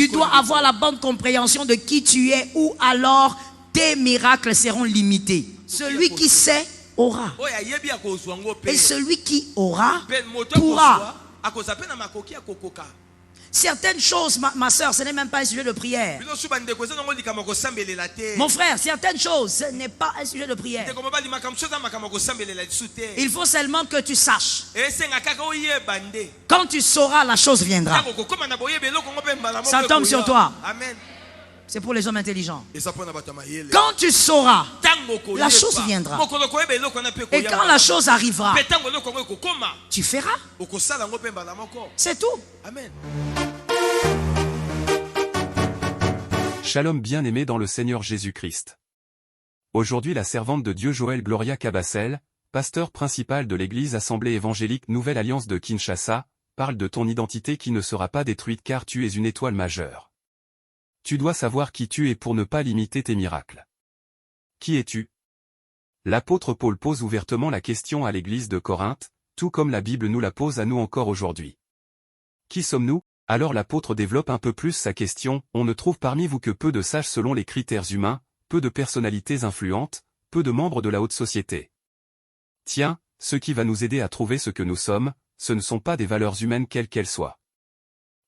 Tu dois avoir la bonne compréhension de qui tu es ou alors tes miracles seront limités. Celui qui sait aura. Et celui qui aura pourra. Certaines choses, ma soeur, ce n'est même pas un sujet de prière. Mon frère, certaines choses, ce n'est pas un sujet de prière. Il faut seulement que tu saches. Quand tu sauras, la chose viendra. Ça tombe sur toi. C'est pour les hommes intelligents. Quand tu sauras, la chose viendra. Et quand la chose arrivera, tu feras. C'est tout. Amen. Shalom bien-aimé dans le Seigneur Jésus-Christ. Aujourd'hui la servante de Dieu Joël Gloria Cabassel, pasteur principal de l'église Assemblée évangélique Nouvelle Alliance de Kinshasa, parle de ton identité qui ne sera pas détruite car tu es une étoile majeure. Tu dois savoir qui tu es pour ne pas limiter tes miracles. Qui es-tu? L'apôtre Paul pose ouvertement la question à l'église de Corinthe, tout comme la Bible nous la pose à nous encore aujourd'hui. Qui sommes-nous? Alors l'apôtre développe un peu plus sa question, on ne trouve parmi vous que peu de sages selon les critères humains, peu de personnalités influentes, peu de membres de la haute société. Tiens, ce qui va nous aider à trouver ce que nous sommes, ce ne sont pas des valeurs humaines quelles qu'elles soient.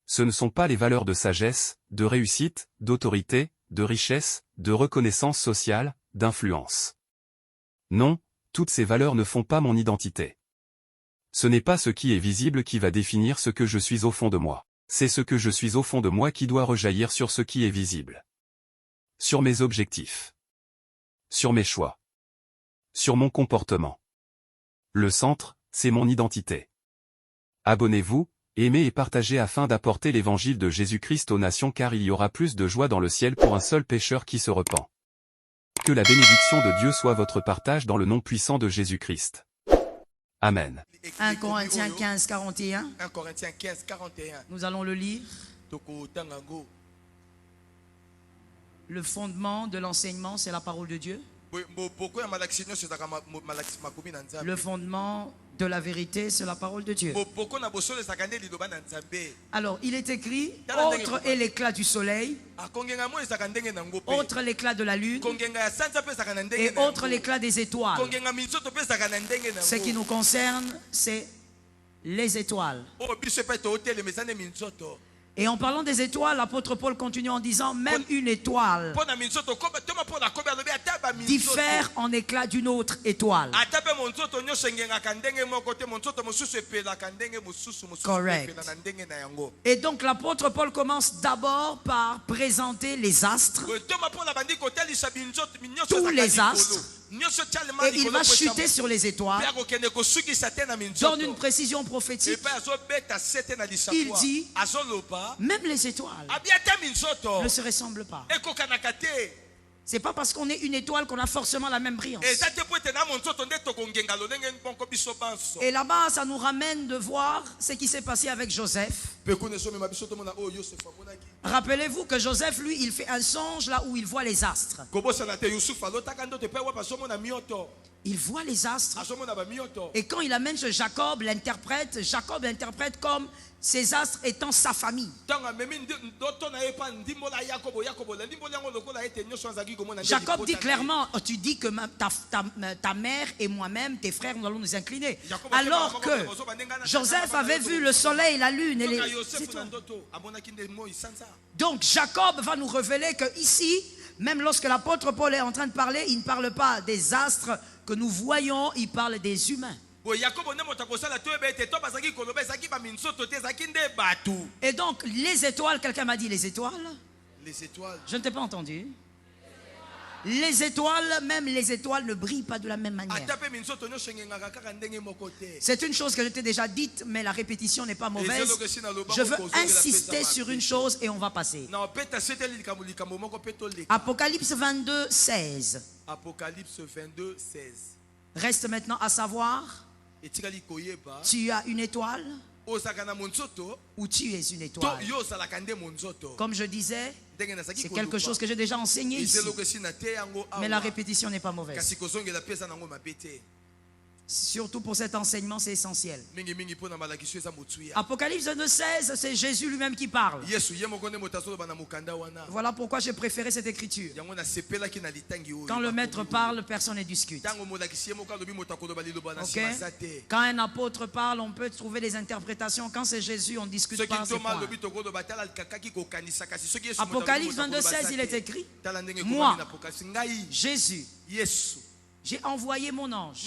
Ce ne sont pas les valeurs de sagesse, de réussite, d'autorité, de richesse, de reconnaissance sociale, d'influence. Non, toutes ces valeurs ne font pas mon identité. Ce n'est pas ce qui est visible qui va définir ce que je suis au fond de moi. C'est ce que je suis au fond de moi qui doit rejaillir sur ce qui est visible. Sur mes objectifs. Sur mes choix. Sur mon comportement. Le centre, c'est mon identité. Abonnez-vous, aimez et partagez afin d'apporter l'évangile de Jésus-Christ aux nations car il y aura plus de joie dans le ciel pour un seul pécheur qui se repent. Que la bénédiction de Dieu soit votre partage dans le nom puissant de Jésus-Christ. Amen. 1 Corinthiens 15, 41. 1 Corinthiens 15, 41. Nous allons le lire. Le fondement de l'enseignement, c'est la parole de Dieu. Le fondement de la vérité, c'est la parole de Dieu. Alors, il est écrit, autre est l'éclat du soleil, autre l'éclat de la lune, et autre l'éclat des étoiles. Ce qui nous concerne, c'est les étoiles. Et en parlant des étoiles, l'apôtre Paul continue en disant, même une étoile diffère en éclat d'une autre étoile. Correct. Et donc l'apôtre Paul commence d'abord par présenter les astres, tous les astres, et il va chuter sur les étoiles. Donne une précision prophétique. Il dit, même les étoiles ne se ressemblent pas. C'est pas parce qu'on est une étoile qu'on a forcément la même brillance. Et là-bas, ça nous ramène de voir ce qui s'est passé avec Joseph. Rappelez-vous que Joseph, lui, il fait un songe là où il voit les astres. Il voit les astres. Et quand il amène ce Jacob, Jacob l'interprète comme ces astres étant sa famille. Jacob dit clairement, tu dis que ta mère et moi-même, tes frères, nous allons nous incliner. Alors que Joseph avait vu le soleil, la lune et les étoiles. Donc Jacob va nous révéler que ici, même lorsque l'apôtre Paul est en train de parler, il ne parle pas des astres que nous voyons, il parle des humains. Et donc les étoiles, quelqu'un m'a dit les étoiles? Les étoiles. Je ne t'ai pas entendu. Les étoiles, même les étoiles ne brillent pas de la même manière. C'est une chose que je t'ai déjà dite, mais la répétition n'est pas mauvaise. Je veux insister sur une chose et on va passer. Apocalypse 22, 16. Apocalypse 22, 16. Reste maintenant à savoir, tu as une étoile ou tu es une étoile. Comme je disais, c'est quelque chose que j'ai déjà enseigné ici. Mais la répétition n'est pas mauvaise. Surtout pour cet enseignement, c'est essentiel. Apocalypse 2:16, c'est Jésus lui-même qui parle. Voilà pourquoi j'ai préféré cette écriture. Quand le maître parle, personne ne discute. Okay? Quand un apôtre parle, on peut trouver des interprétations. Quand c'est Jésus, on ne discute pas. Apocalypse 22:16, il est écrit: moi, Jésus, j'ai envoyé mon ange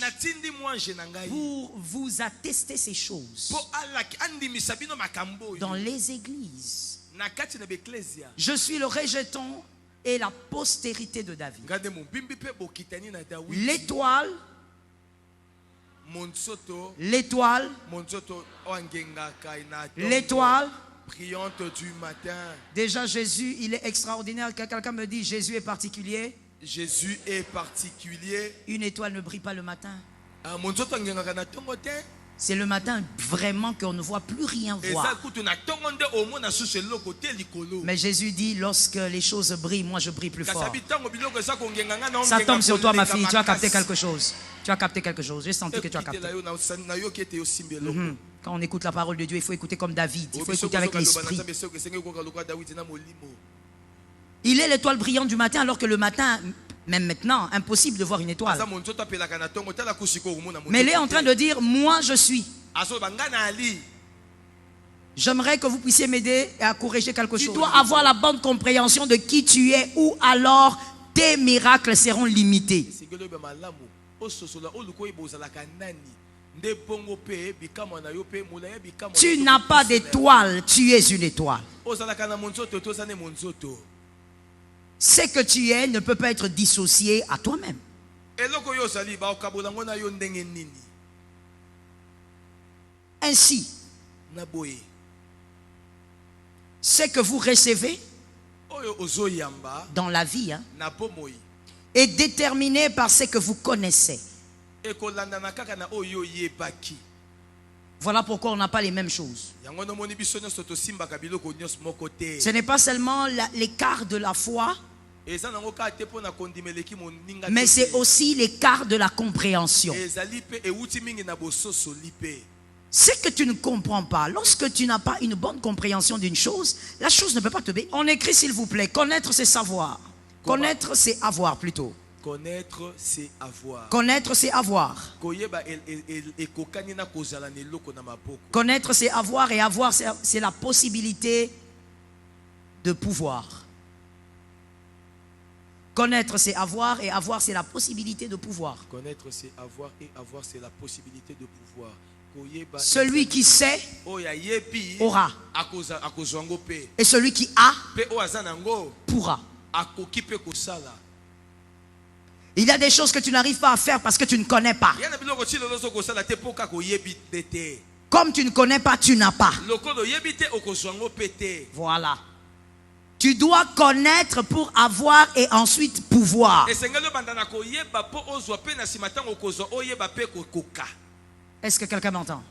pour vous attester ces choses dans les églises. Je suis le rejeton et la postérité de David. L'étoile, brillante du matin. Déjà Jésus, il est extraordinaire. Quelqu'un me dit Jésus est particulier. Jésus est particulier. Une étoile ne brille pas le matin. C'est le matin vraiment qu'on ne voit plus rien voir. Mais Jésus dit, lorsque les choses brillent, moi je brille plus fort. Ça tombe sur toi, ma fille. Tu as capté quelque chose. Tu as capté quelque chose. J'ai senti que tu as capté. Quand on écoute la parole de Dieu, il faut écouter comme David. Il faut écouter avec l'esprit. Il est l'étoile brillante du matin, alors que le matin, même maintenant, impossible de voir une étoile. Mais il est en train de dire, moi je suis. J'aimerais que vous puissiez m'aider à corriger quelque chose. Tu dois avoir la bonne compréhension de qui tu es, ou alors tes miracles seront limités. Tu n'as pas d'étoile, tu es une étoile. Ce que tu es ne peut pas être dissocié à toi-même. Ainsi, ce que vous recevez dans la vie est déterminé par ce que vous connaissez. Voilà pourquoi on n'a pas les mêmes choses. Ce n'est pas seulement l'écart de la foi, mais c'est aussi l'écart de la compréhension. Ce que tu ne comprends pas, lorsque tu n'as pas une bonne compréhension d'une chose, la chose ne peut pas te bénir. On écrit s'il vous plaît, connaître c'est savoir. Connaître c'est avoir plutôt. Connaître, c'est avoir. Connaître, c'est avoir. Connaître, c'est avoir, et avoir, c'est la possibilité de pouvoir. Connaître, c'est avoir, et avoir, c'est la possibilité de pouvoir. Connaître, c'est avoir, et avoir, c'est la possibilité de pouvoir. Celui qui sait aura. Et celui qui a pourra. Il y a des choses que tu n'arrives pas à faire parce que tu ne connais pas. Comme tu ne connais pas, tu n'as pas. Voilà. Tu dois connaître pour avoir et ensuite pouvoir. Est-ce que quelqu'un m'entend?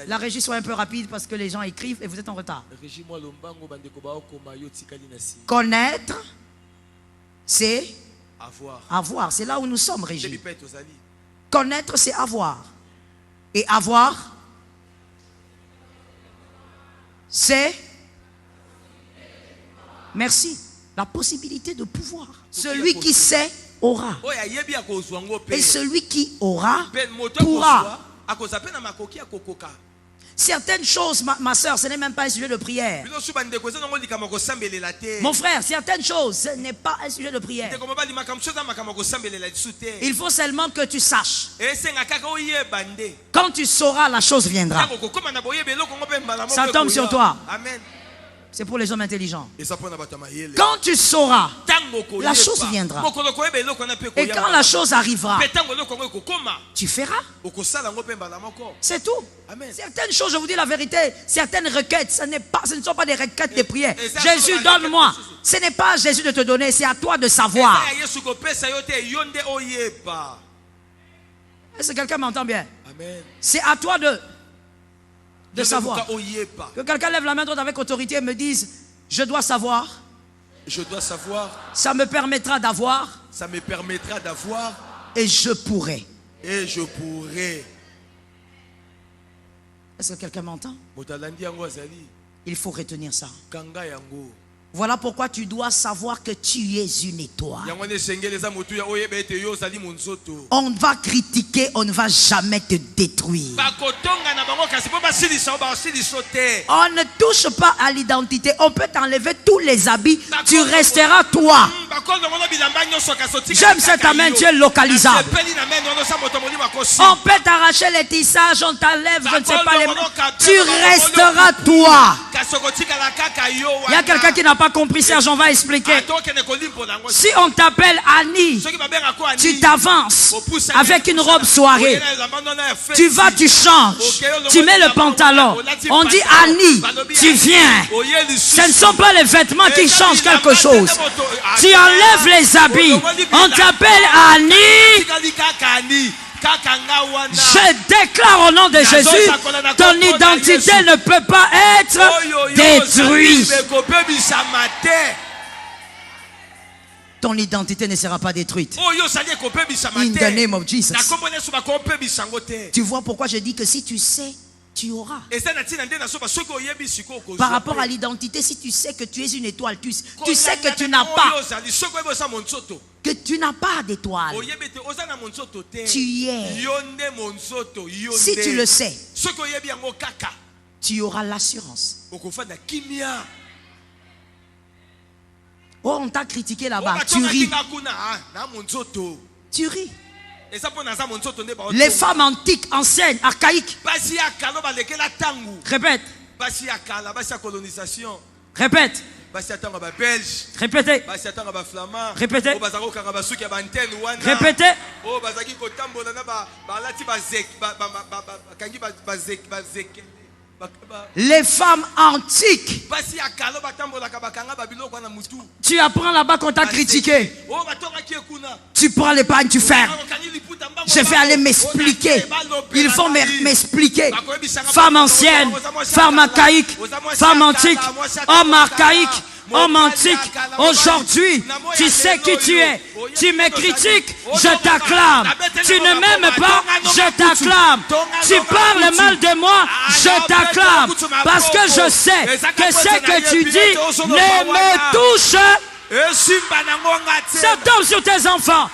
La régie soit un peu rapide parce que les gens écrivent et vous êtes en retard. Connaître, c'est avoir. C'est là où nous sommes, Régie. Connaître, c'est avoir. Et avoir, c'est... Merci. La possibilité de pouvoir. Celui qui sait aura. Et celui qui aura pourra. Certaines choses, ma soeur, ce n'est même pas un sujet de prière. Mon frère, certaines choses, ce n'est pas un sujet de prière. Il faut seulement que tu saches. Quand tu sauras, la chose viendra. Ça tombe sur toi. Amen. C'est pour les hommes intelligents. Quand tu sauras, la chose viendra. Et quand la chose arrivera, tu feras. C'est tout. Amen. Certaines choses, je vous dis la vérité, certaines requêtes, ce ne sont pas des requêtes de prière. Jésus, donne-moi. Ce n'est pas à Jésus de te donner, c'est à toi de savoir. Est-ce que quelqu'un m'entend bien? C'est à toi de savoir. Que quelqu'un lève la main droite avec autorité et me dise, je dois savoir. Je dois savoir. Ça me permettra d'avoir. Ça me permettra d'avoir. Et je pourrai. Et je pourrai. Est-ce que quelqu'un m'entend? Il faut retenir ça. Voilà pourquoi tu dois savoir que tu es une étoile. On va critiquer, on ne va jamais te détruire. On ne touche pas à l'identité. On peut t'enlever tous les habits. Tu resteras toi. J'aime cet amen, tu es localisable. On peut t'arracher les tissages, on t'enlève, je ne sais pas les... Tu resteras toi. Il y a quelqu'un qui n'a pas compris, Serge, on va expliquer. Si on t'appelle Annie, tu t'avances avec une robe soirée. Tu vas, tu changes. Tu mets le pantalon. On dit Annie, tu viens. Ce ne sont pas les vêtements qui changent quelque chose. Tu enlèves les habits. On t'appelle Annie. Je déclare au nom de Jésus, ton identité ne peut pas être détruite. Ton identité ne sera pas détruite. In the name of Jesus. Tu vois pourquoi je dis que si tu sais, tu auras. Par rapport à l'identité, si tu sais que tu es une étoile, tu sais que tu n'as pas. Que tu n'as pas d'étoile. Tu y es. Si tu le sais, tu auras l'assurance. Oh, on t'a critiqué là-bas. Tu ris. Tu ris. Les femmes antiques, anciennes, archaïques. Répète. Répète. Répétez. Répétez. Répétez. Les femmes antiques. Tu apprends là-bas qu'on t'a critiqué. Tu prends l'épargne, tu fermes. Je vais aller m'expliquer. Ils vont m'expliquer. Femme ancienne, femme archaïque, femme antique, homme archaïque, homme antique. Aujourd'hui, tu sais qui tu es. Tu me critiques, je t'acclame. Tu ne m'aimes pas, je t'acclame. Tu parles mal de moi, je t'acclame. Parce que je sais que ce que tu dis ne me touche. Ça tombe sur tes enfants.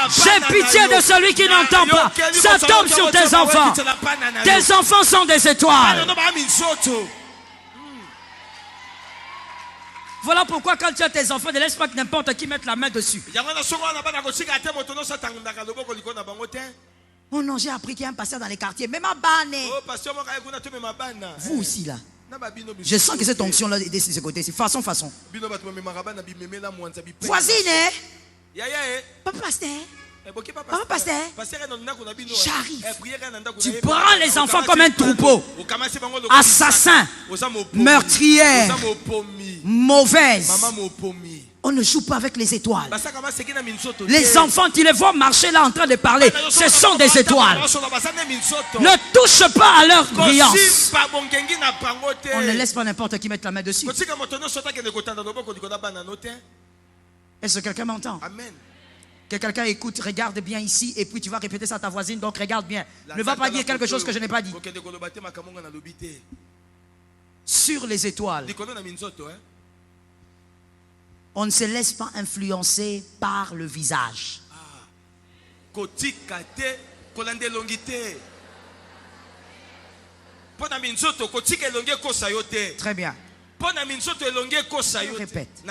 J'ai pitié de celui qui n'entend pas. Ça tombe sur tes enfants. Tes enfants sont des étoiles. Voilà pourquoi quand tu as tes enfants, ne laisse pas que n'importe qui mette la main dessus. Oh non, j'ai appris qu'il y a un pasteur dans les quartiers. Mais ma banne. Vous aussi là. Je sens que cette onction là est de ce côté. C'est façon. Voisine, papa pasteur. Papa pasteur. J'arrive. Tu prends les enfants comme un troupeau. Assassins, meurtrières, mauvaises. On ne joue pas avec les étoiles. Les enfants, tu les vois marcher là en train de parler. Ce sont des étoiles. Ne touche pas à leur brillance. On ne laisse pas n'importe qui mettre la main dessus. Est-ce que quelqu'un m'entend? Amen. Que quelqu'un écoute, regarde bien ici et puis tu vas répéter ça à ta voisine. Donc regarde bien. Ne va pas dire quelque chose que je n'ai pas dit. Sur les étoiles. On ne se laisse pas influencer par le visage. Très bien. Je répète.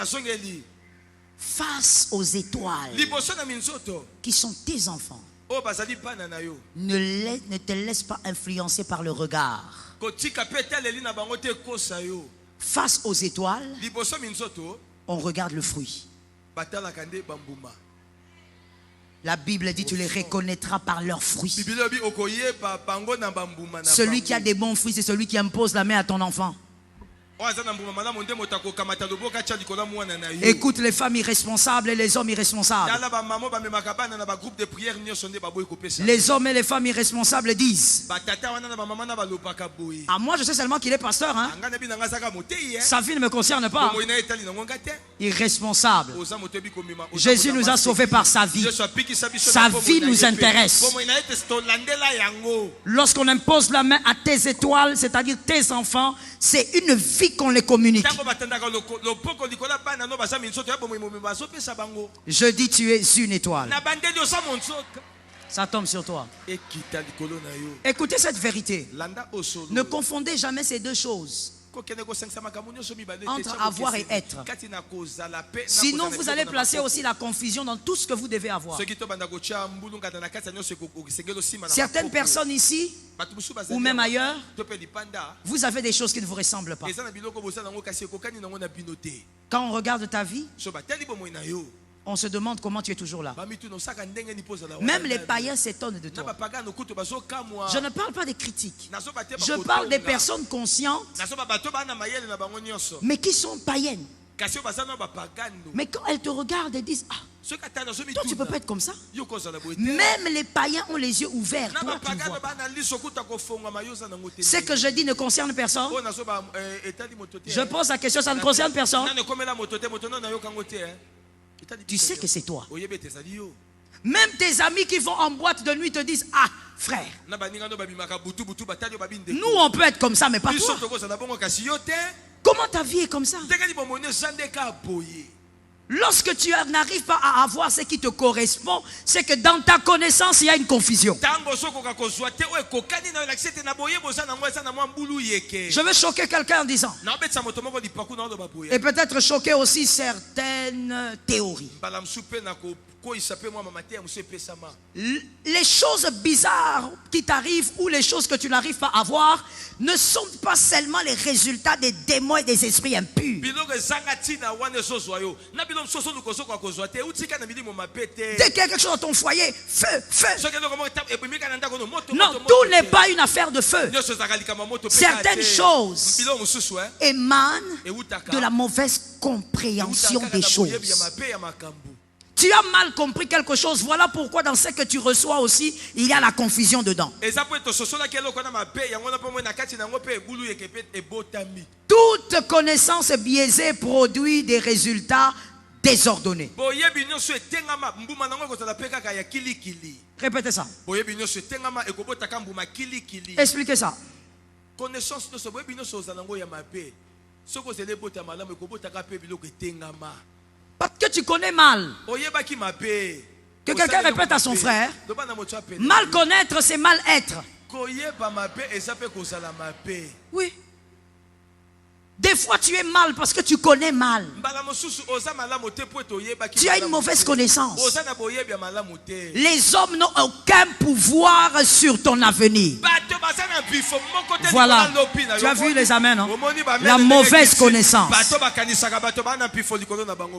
Face aux étoiles qui sont tes enfants, ne te laisse pas influencer par le regard. Face aux étoiles, on regarde le fruit. La Bible dit tu les reconnaîtras par leurs fruits. Celui qui a des bons fruits, c'est celui qui impose la main à ton enfant. Écoute les femmes irresponsables et les hommes irresponsables. Les hommes et les femmes irresponsables disent: ah, moi je sais seulement qu'il est pasteur, hein? Sa vie ne me concerne pas. Irresponsable. Jésus nous a sauvés par sa vie. Sa vie nous intéresse. Lorsqu'on impose la main à tes étoiles, c'est-à-dire tes enfants, c'est une vie qu'on les communique. Je dis, tu es une étoile. Ça tombe sur toi. Écoutez cette vérité. Ne confondez jamais ces deux choses. Entre avoir et être. Sinon vous allez placer aussi la confusion dans tout ce que vous devez avoir. Certaines personnes ici ou même ailleurs, vous avez des choses qui ne vous ressemblent pas. Quand on regarde ta vie, on se demande comment tu es toujours là. Même les païens s'étonnent de toi. Je ne parle pas des critiques. Je parle des personnes conscientes, mais qui sont païennes. Mais quand elles te regardent et disent: ah, toi tu peux pas être comme ça. Même les païens ont les yeux ouverts. Toi, tu vois pas. Ce que je dis ne concerne personne. Je pose la question, ça ne concerne personne. Tu sais que c'est toi. Même tes amis qui vont en boîte de nuit te disent: ah, frère, nous on peut être comme ça, mais pas toi. Comment ta vie est comme ça? Lorsque tu n'arrives pas à avoir ce qui te correspond, c'est que dans ta connaissance, il y a une confusion. Je veux choquer quelqu'un en disant, et peut-être choquer aussi certaines théories. Les choses bizarres qui t'arrivent ou les choses que tu n'arrives pas à voir ne sont pas seulement les résultats des démons et des esprits impurs. Dès qu'il y a quelque chose dans ton foyer, feu, feu. Non, tout n'est pas une affaire de feu. Certaines choses émanent de la mauvaise compréhension des choses. Tu as mal compris quelque chose. Voilà pourquoi dans ce que tu reçois aussi, il y a la confusion dedans. Toute connaissance biaisée produit des résultats désordonnés. Répétez ça. Expliquez ça. Parce que tu connais mal. Que quelqu'un répète à son frère: mal connaître, c'est mal être. Oui. Des fois tu es mal parce que tu connais mal. Tu as une mauvaise connaissance. Les hommes n'ont aucun pouvoir sur ton avenir. Voilà. Tu as vu les amens, non? La mauvaise connaissance.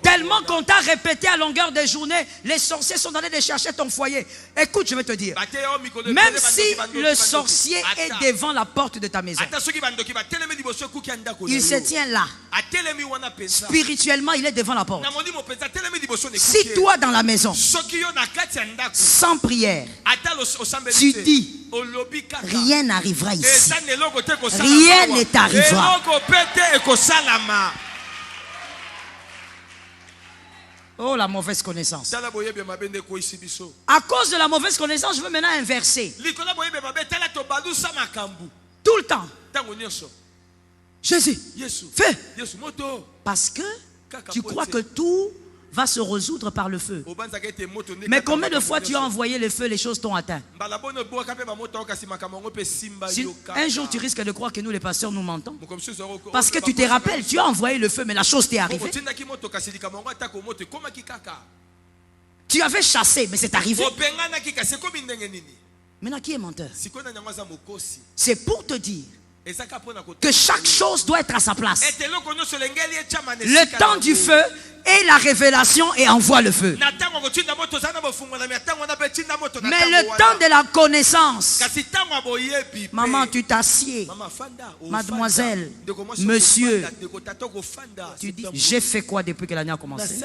Tellement qu'on t'a répété à longueur de journée, les sorciers sont allés de chercher ton foyer. Écoute, je vais te dire. Même si le sorcier est devant la porte de ta maison, il se tient là. Spirituellement, il est devant la porte. Si toi dans la maison, sans prière, tu dis: rien n'arrivera ici, rien ne t'arrivera. Oh, la mauvaise connaissance. À cause de la mauvaise connaissance, je veux maintenant inverser. Tout le temps. Jésus, fais. Parce que tu crois que tout va se résoudre par le feu. Mais combien de fois tu as envoyé le feu, les choses t'ont atteint? Un jour tu risques de croire que nous les pasteurs nous mentons. Parce que tu te rappelles, tu as envoyé le feu, mais la chose t'est arrivée. Tu avais chassé, mais c'est arrivé. Maintenant, qui est menteur? C'est pour te dire que chaque chose doit être à sa place. Le temps du feu et la révélation et envoie le feu. Mais le temps de la connaissance, maman, tu t'assieds, mademoiselle, monsieur, tu dis, j'ai fait quoi depuis que l'année a commencé?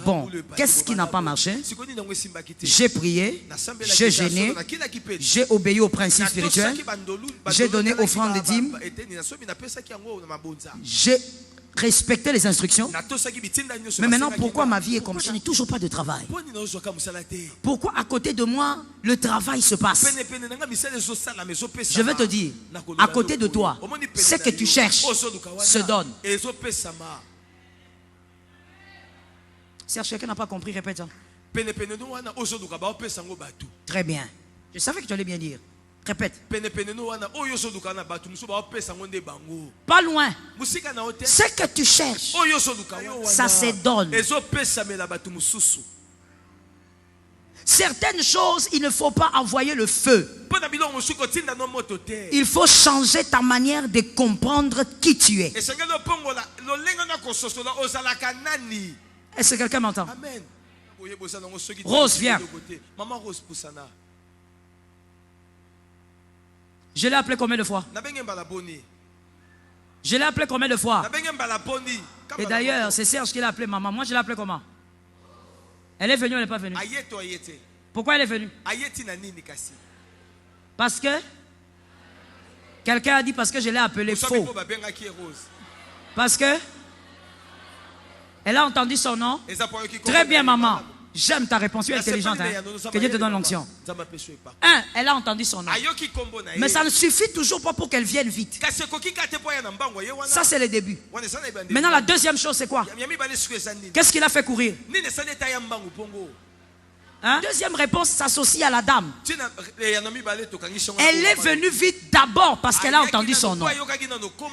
Bon, qu'est-ce qui n'a pas marché? J'ai prié, j'ai gêné, j'ai obéi aux principes spirituels, j'ai donné offrande de dîmes, j'ai respecté les instructions. Mais maintenant, pourquoi ma vie est comme ça? Je n'ai toujours pas de travail. Pourquoi à côté de moi, le travail se passe? Je vais te dire, à côté de toi, ce que tu cherches se donne. Serge, quelqu'un n'a pas compris, répète ça. Très bien. Je savais que tu allais bien dire. Répète. Pas loin. Ce que tu cherches, ça se donne. Certaines choses, il ne faut pas envoyer le feu. Il faut changer ta manière de comprendre qui tu es. Est-ce que quelqu'un m'entend? Rose, viens. Je l'ai appelé combien de fois? Je l'ai appelé combien de fois? Et d'ailleurs, c'est Serge qui l'a appelé maman. Moi, je l'ai appelé comment? Elle est venue ou elle n'est pas venue? Pourquoi elle est venue? Parce que quelqu'un a dit parce que je l'ai appelé faux. Parce que elle a entendu son nom. Très bien, maman. J'aime ta réponse, tu es intelligente. Hein? Que Dieu te donne l'onction. Elle a entendu son nom. Mais ça ne suffit toujours pas pour qu'elle vienne vite. Ça, c'est le début. Maintenant, la deuxième chose, c'est quoi? Qu'est-ce qu'il a fait courir? Hein? Deuxième réponse s'associe à la dame. Elle est venue vite d'abord parce qu'elle a entendu son nom.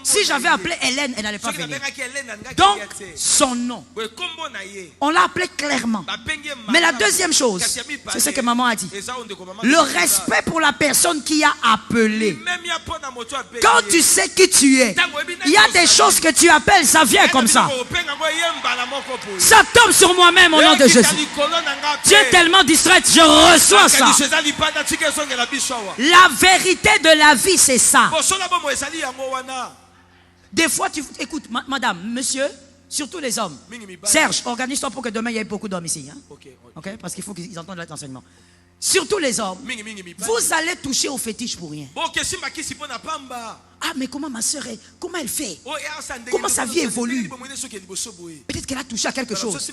Si j'avais appelé Hélène, elle n'allait pas venir. Donc, son nom, on l'a appelé clairement. Mais la deuxième chose, c'est ce que maman a dit. Le respect pour la personne qui a appelé. Quand tu sais qui tu es, il y a des choses que tu appelles, ça vient comme ça. Ça tombe sur moi-même au nom de Jésus. Tu es tellement distraite, je reçois ça. La vérité de la vie, c'est ça. Des fois, tu écoute, madame, monsieur, surtout les hommes. Serge, organise-toi pour que demain il y ait beaucoup d'hommes ici. Hein? Okay? Parce qu'il faut qu'ils entendent l'enseignement. Surtout les hommes, vous allez toucher au fétiche pour rien. Ah, mais comment ma soeur est? Comment elle fait? Comment sa vie évolue? Peut-être qu'elle a touché à quelque chose.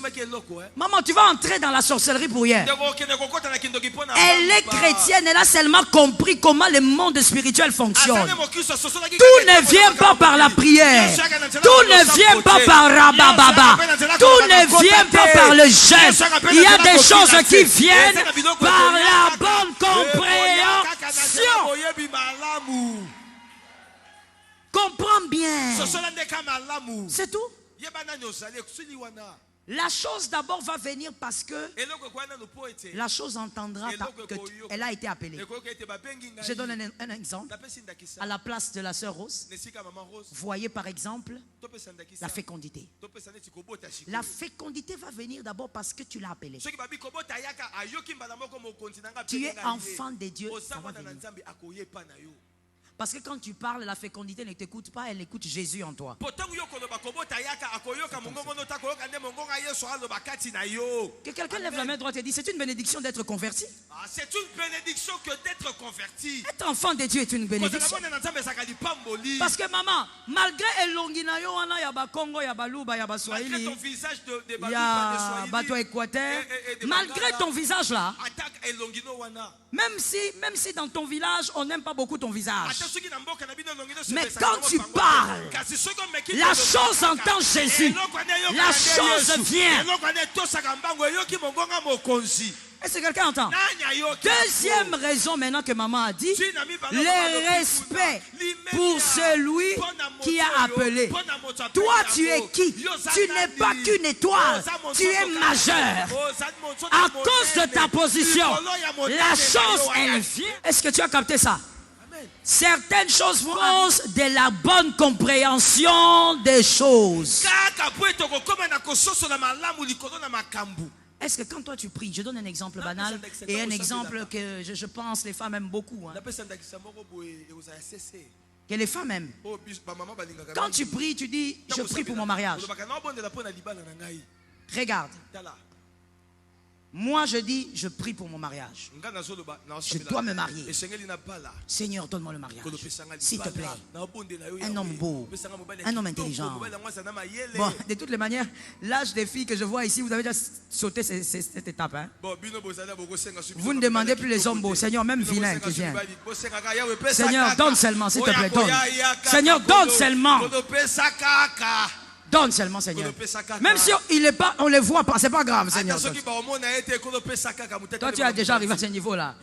Maman, tu vas entrer dans la sorcellerie pour rien. Elle est chrétienne, elle a seulement compris comment le monde spirituel fonctionne. Tout ne vient pas par la prière. Tout ne vient pas par rabababa. Tout ne vient pas par le jeûne. Il y a des choses qui viennent par la bonne compréhension. Comprends bien. C'est tout. La chose d'abord va venir parce que la chose entendra qu'elle a été appelée. Je donne un exemple. À la place de la sœur Rose, voyez par exemple la fécondité. La fécondité va venir d'abord parce que tu l'as appelée. Tu es enfant de Dieu, ça va venir. Parce que quand tu parles, la fécondité ne t'écoute pas, elle écoute Jésus en toi. Que quelqu'un lève la main droite et dit, c'est une bénédiction d'être converti. C'est une bénédiction que d'être converti. Être enfant de Dieu est une bénédiction. Parce que maman, malgré Elonginayo, malgré ton visage de Bato Équateur, malgré ton visage là, même si dans ton village, on n'aime pas beaucoup ton visage. Mais quand tu parles, la chose entend Jésus. La chose vient. Est-ce que quelqu'un entend? Deuxième raison maintenant que maman a dit, le respect pour celui qui a appelé. Toi, tu es qui? Tu n'es pas qu'une étoile. Tu es majeur. À cause de ta position, la chose, elle vient. Est-ce que tu as capté ça? Certaines choses faussent de la bonne compréhension des choses. Est-ce que quand toi tu pries, je donne un exemple banal et un exemple que je pense les femmes aiment beaucoup. Hein, que les femmes aiment. Quand tu pries, tu dis, je prie pour mon mariage. Regarde. Moi, je dis, je prie pour mon mariage. Je dois me marier. Seigneur, donne-moi le mariage. S'il te plaît. Un homme beau. Un homme intelligent. Bon, de toutes les manières, l'âge des filles que je vois ici, vous avez déjà sauté cette étape. Hein? Vous ne demandez plus les hommes beaux. Seigneur, même vilains qui viennent. Seigneur, donne seulement, s'il te plaît. Donne. Seigneur, donne seulement. Donne seulement, Seigneur. Même si on ne les voit pas, c'est pas grave, Seigneur. Toi, tu as déjà arrivé à ce niveau-là.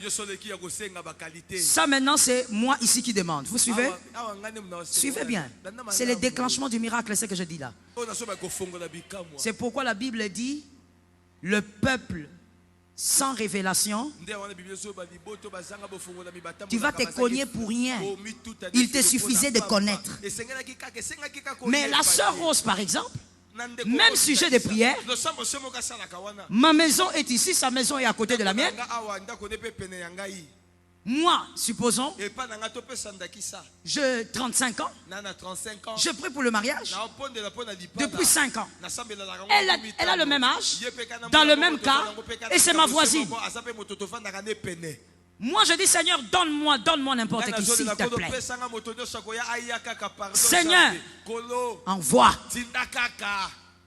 Ça, maintenant, c'est moi ici qui demande. Vous suivez? Suivez bien. C'est le déclenchement du miracle, c'est ce que je dis là. C'est pourquoi la Bible dit, le peuple sans révélation, tu vas te cogner pour rien. Il te suffisait de connaître. Mais la sœur Rose, par exemple, même sujet de prière, ma maison est ici, sa maison est à côté de la mienne. Moi, supposons, j'ai 35 ans, je prie pour le mariage depuis 5 ans. Elle a le même âge, dans le même cas, et c'est ma voisine. Moi, je dis, Seigneur, donne-moi n'importe qui, s'il te plaît. Seigneur, envoie.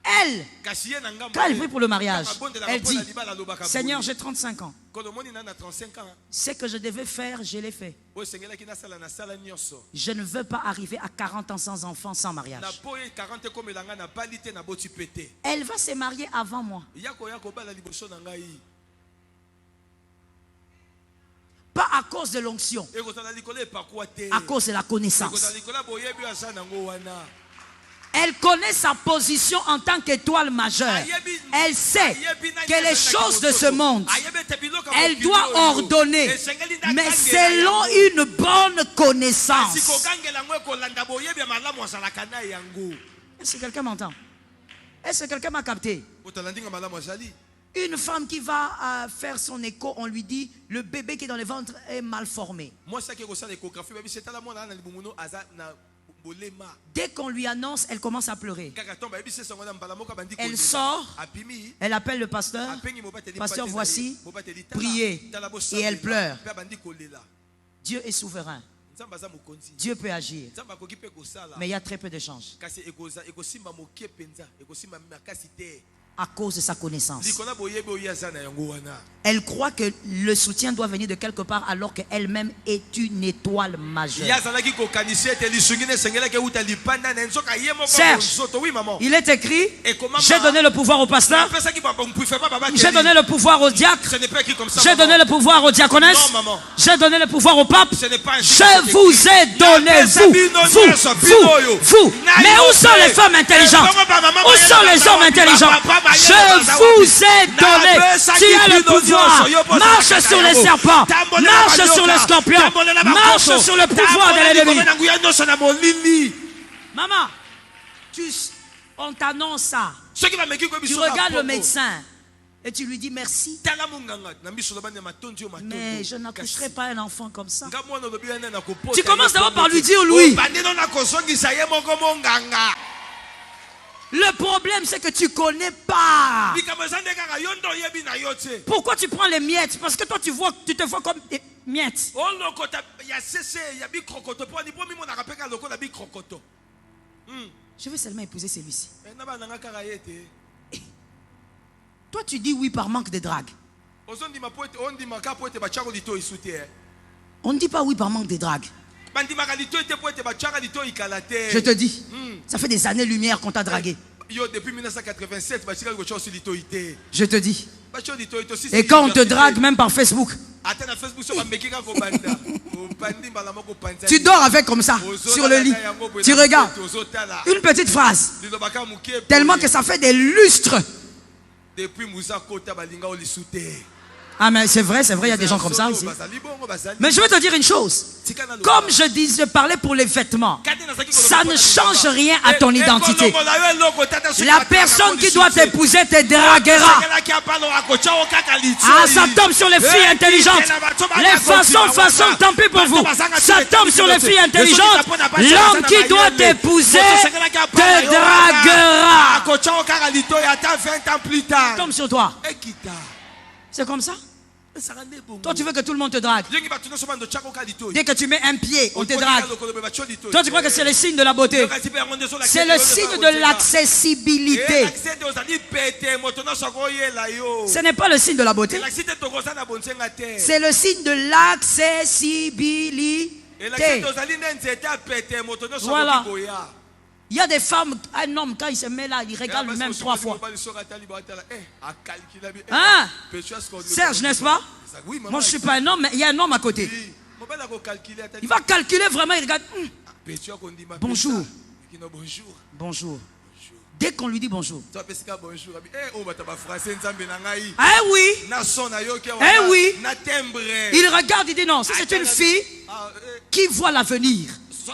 Elle, quand elle prie pour le mariage, elle dit, Seigneur, j'ai 35 ans. Ce que je devais faire, je l'ai fait. Je ne veux pas arriver à 40 ans sans enfant, sans mariage. Elle va se marier avant moi. Pas à cause de l'onction, à cause de la connaissance. Elle connaît sa position en tant qu'étoile majeure. Elle sait que les choses de ce monde, elle doit ordonner, mais selon une bonne connaissance. Est-ce que quelqu'un m'entend? Est-ce que quelqu'un m'a capté? Une femme qui va faire son écho, on lui dit, le bébé qui est dans le ventre est mal formé. Dès qu'on lui annonce, elle commence à pleurer. Elle sort, elle appelle le pasteur. Pasteur, voici, priez. Et elle pleure. Dieu est souverain. Dieu peut agir. Mais il y a très peu de chances. À cause de sa connaissance. Elle croit que le soutien doit venir de quelque part alors qu'elle-même est une étoile majeure. Serge, il est écrit, j'ai donné le pouvoir au pasteur, j'ai donné le pouvoir au diacre, j'ai donné le pouvoir au diaconesse, j'ai donné le pouvoir au pape, je vous ai donné, vous. Mais où sont les femmes intelligentes? Où sont les hommes intelligents? Je vous ai donné. Tu as le pouvoir. Marche sur les serpents. Marche sur les scorpions. Marche sur le pouvoir de l'ennemi. Maman, on t'annonce ça. Tu regardes le médecin et tu lui dis merci. Mais je n'accoucherai pas un enfant comme ça. Tu commences d'abord par lui dire oui. Le problème, c'est que tu ne connais pas. Pourquoi tu prends les miettes? Parce que toi, tu te vois comme des miettes. Je veux seulement épouser celui-ci. Toi, tu dis oui par manque de drague. On ne dit pas oui par manque de drague. Je te dis, ça fait des années-lumière qu'on t'a dragué. Depuis 1987, je te dis. Et quand on te drague, même par Facebook, tu dors avec comme ça, sur le lit. Tu regardes une petite phrase, tellement que ça fait des lustres. Ah mais c'est vrai, il y a des gens comme ça ici. Mais je vais te dire une chose. Comme je parlais pour les vêtements, ça ne change rien à ton identité. La personne qui doit t'épouser te draguera. Ah, ça tombe sur les filles intelligentes. Les façons, tant pis pour vous. Ça tombe sur les filles intelligentes. L'homme qui doit t'épouser te draguera. Ça tombe sur toi. C'est comme ça. Toi, tu veux que tout le monde te drague. Dès que tu mets un pied, on te drague. Toi, tu crois que c'est le signe de la beauté. C'est le signe de l'accessibilité. Ce n'est pas le signe de la beauté. C'est le signe de l'accessibilité. Voilà. Il y a des femmes, un homme, quand il se met là, il regarde même 3 fois. Hein? Serge, n'est-ce pas? Moi, je ne suis pas un homme, mais il y a un homme à côté. Il va calculer vraiment, il regarde. Bonjour. Bonjour. Dès qu'on lui dit bonjour. Ah oui. Eh oui. Il regarde, il dit non, c'est une fille qui voit l'avenir.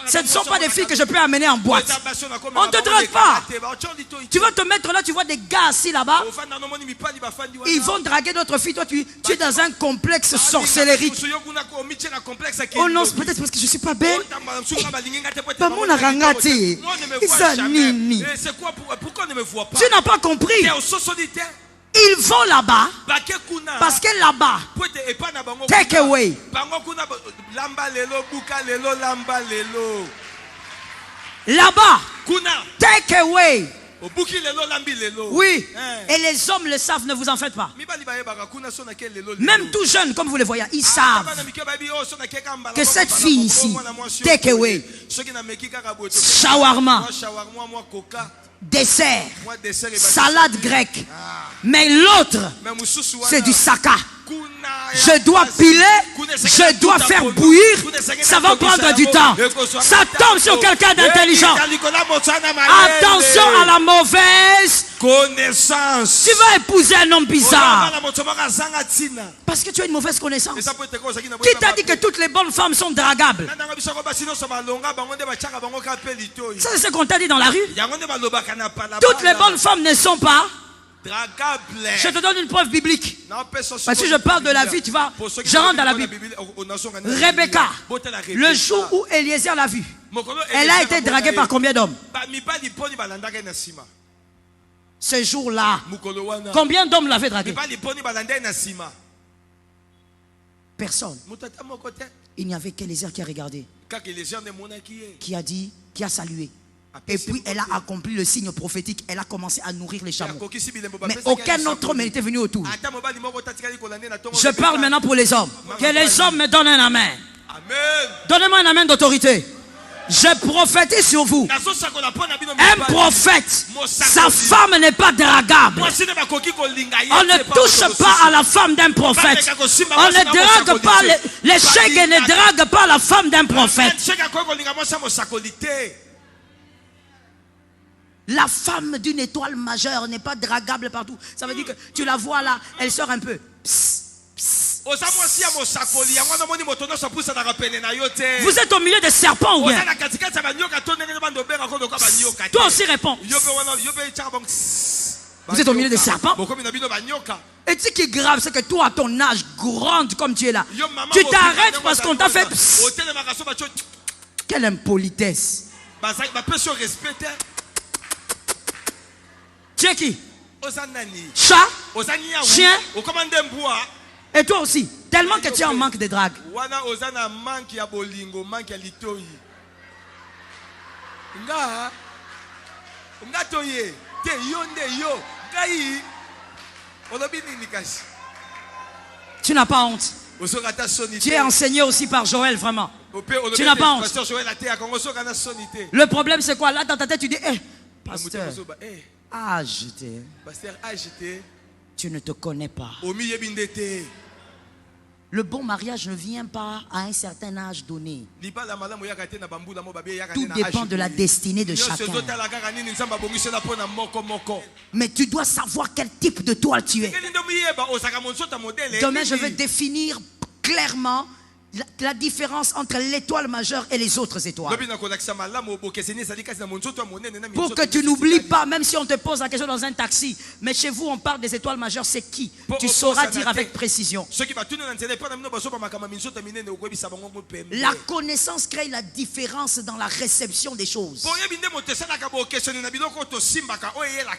Ce ne sont pas des filles que je peux amener en boîte. On ne te drague pas. Tu vas te mettre là, tu vois des gars assis là-bas. Ils vont draguer d'autres filles. Toi, tu es dans un complexe sorcellerie. Oh non, peut-être parce que je ne suis pas belle. Tu n'as pas compris. Ils vont là-bas parce que là-bas, take away. Là-bas, take away. Oui, et les hommes le savent, ne vous en faites pas. Même tout jeunes, comme vous le voyez, ils savent que cette fille ici, take away, shawarma, dessert, salade grecque. Mais l'autre, c'est du saka. Je dois piler, je dois faire bouillir, ça va prendre du temps. Ça tombe sur quelqu'un d'intelligent. Attention à la mauvaise connaissance. Tu vas épouser un homme bizarre parce que tu as une mauvaise connaissance. Qui t'a dit que toutes les bonnes femmes sont dragables? Ça, c'est ce qu'on t'a dit dans la rue. Toutes les bonnes femmes ne sont pas dragables. Je te donne une preuve biblique. Parce que je parle de la vie, tu vois. Je rentre dans la Bible. Rebecca, le jour où Eliezer l'a vue, elle a été draguée par combien d'hommes? Ce jour-là, combien d'hommes l'avaient draguée? Personne. Il n'y avait qu'Eliezer qui a regardé, qui a dit, qui a salué. Et puis elle a accompli le signe prophétique. Elle a commencé à nourrir les chameaux. Mais aucun autre homme n'était venu autour. Je parle maintenant pour les hommes. Que les hommes me donnent un amen. Donnez-moi un amen d'autorité. Je prophétise sur vous. Un prophète, sa femme n'est pas dragable. On ne touche pas à la femme d'un prophète. On ne drague pas, les chèques ne draguent pas la femme d'un prophète. La femme d'une étoile majeure n'est pas dragable partout. Ça veut dire que tu la vois là, elle sort un peu. Psst, psst. Vous êtes au milieu des serpents ou bien? Toi aussi réponds. Vous êtes au milieu des serpents. Et tu sais qui est grave, c'est que toi à ton âge, grande comme tu es là, tu t'arrêtes parce qu'on t'a fait psst. Quelle impolitesse. Tu es qui? Chat? Chien? Et toi aussi, tellement que tu es en manque de drague. Tu n'as pas honte. Tu es enseigné aussi par Joël, vraiment. Tu n'as pas honte. Le problème c'est quoi? Là dans ta tête tu dis, pasteur, tu ne te connais pas. Le bon mariage ne vient pas à un certain âge donné. Tout dépend de la destinée de chacun. Mais tu dois savoir quel type de toile tu es. Demain, je vais définir clairement la différence entre l'étoile majeure et les autres étoiles. Pour que tu n'oublies pas, même si on te pose la question dans un taxi, mais chez vous on parle des étoiles majeures, c'est qui? Tu sauras dire avec précision. La connaissance crée la différence dans la réception des choses.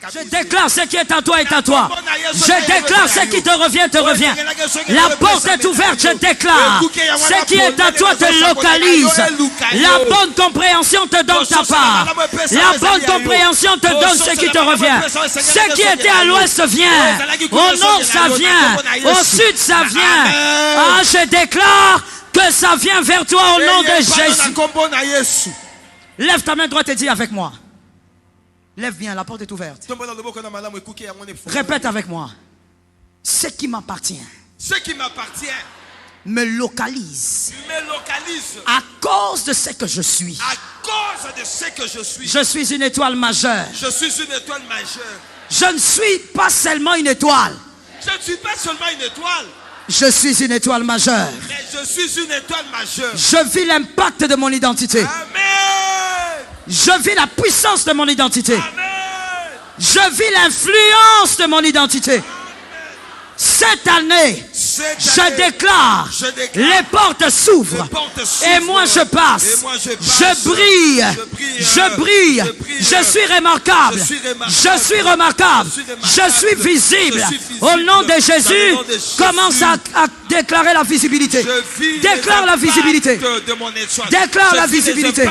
Je déclare ce qui est à toi est à toi. Je déclare ce qui te revient, te revient. La porte est ouverte, je déclare. Ce qui est à toi te localise. La bonne compréhension te donne ta part. La bonne compréhension te donne ce qui te revient. Ce qui était à l'ouest vient. Au nord ça vient. Au sud ça vient. Ah, je déclare que ça vient vers toi au nom de Jésus. Lève ta main droite et dis avec moi. Lève bien, la porte est ouverte. Répète avec moi. Ce qui m'appartient. Ce qui m'appartient. Me localise. À cause de ce que je suis. À cause de ce que je suis. Je suis une étoile majeure. Je suis une étoile majeure. Je ne suis pas seulement une étoile. Je ne suis pas seulement une étoile. Je suis une étoile majeure. Mais je suis une étoile majeure. Je vis l'impact de mon identité. Amen. Je vis la puissance de mon identité. Amen. Je vis l'influence de mon identité. Cette année, je déclare, les portes s'ouvrent et moi je passe, je brille, je suis remarquable, je suis remarquable, je suis visible. Au nom de Jésus, commence à déclarer la visibilité. Déclare la visibilité. Déclare la visibilité.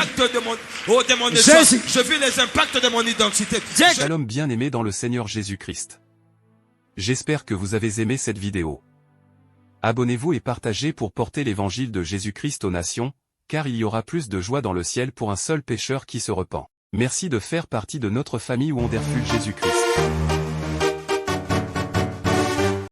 Je vis les impacts de mon identité. Shalom bien-aimé dans le Seigneur Jésus-Christ. J'espère que vous avez aimé cette vidéo. Abonnez-vous et partagez pour porter l'évangile de Jésus-Christ aux nations, car il y aura plus de joie dans le ciel pour un seul pécheur qui se repent. Merci de faire partie de notre famille où on défule Jésus-Christ.